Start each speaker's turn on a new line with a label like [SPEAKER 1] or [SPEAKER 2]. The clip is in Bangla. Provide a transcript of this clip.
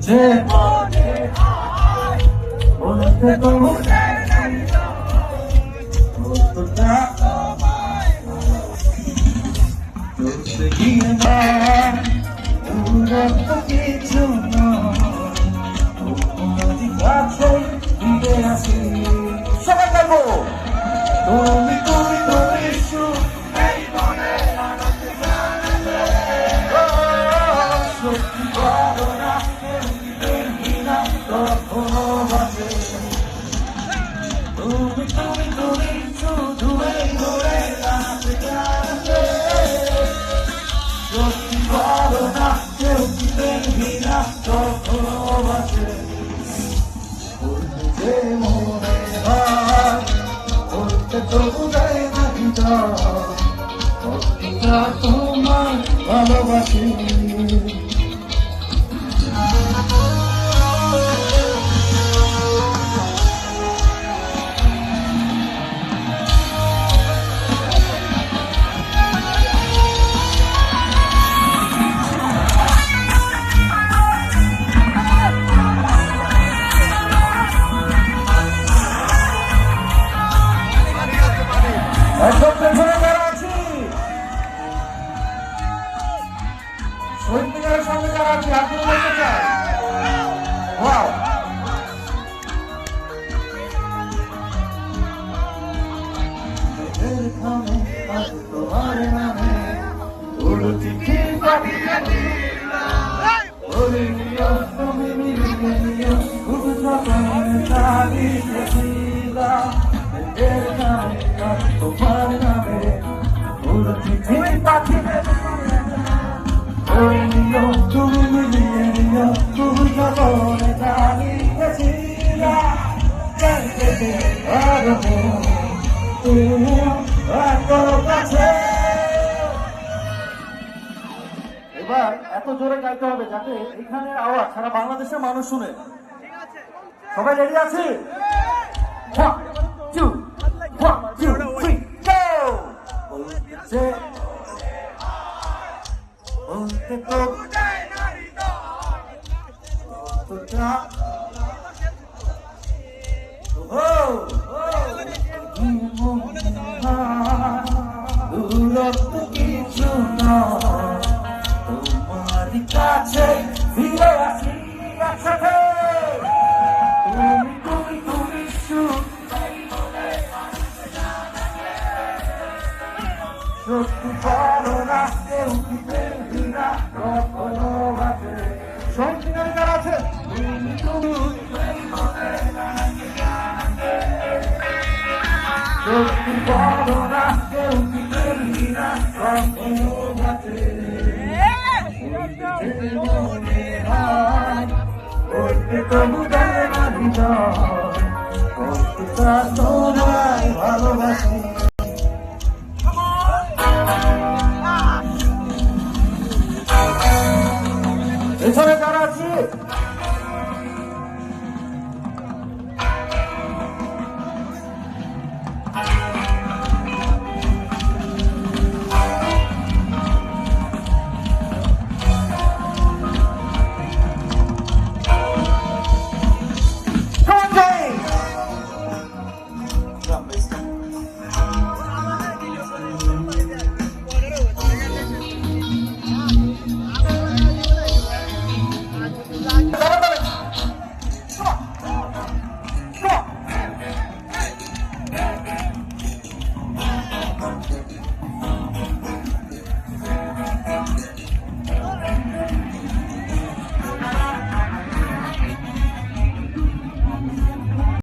[SPEAKER 1] যে মনে হয় বলতে তো কতটা চলতে গিয়ে না দূরত্ব কিছু নদী কাছে ফিরে আসি সবাই যাবো তুমি তুমি তুমি সত্যি বলো না তুমি তুমি তুমি শুধু এই ধরে রাখতে জানবে সত্যি বলো না কেউ কি দেখবি না কখনো বাঁচে বলতে যে মনে হয় বলতে তো বোঝায় না ভিতর কতটা তোমায় ভালোবাসি একদম পেছনে যারা আছি শহীদ মিনারের সামনে যারা আছি হাত তুলে বলতে চাই ওয়াও তোমার নামে উড়ো চিঠি পাঠিয়ে দিলাম তুমি মিলিয়ে নিও খুব যখন চালিয়েছিলাম তোমার নামে পুরো চিঠি পাঠিয়ে তুমি মিলিয়ে নিও তুমি যখন জানিয়েছিলাম এবার এত জোরে গাইতে হবে যাতে এখানে আওয়াজ সারা বাংলাদেশের মানুষ শুনে সবাই রেডি আছে One, two, three, go! বলতে তো দূরত্ব কিছু নয় তোমার কাছে ফিরে আসি একসাথে তুমি তুমি তুমি সত্যি বলো না কেউ কি দেখবি না কখনো বাঁচে সত্যি যারা আছে সত্যি বলো না কেউ কি দেখবি না কখনো বাঁচে বলতে তো বুঝায় না হৃদয় কতটা তোমায় ভালোবাসি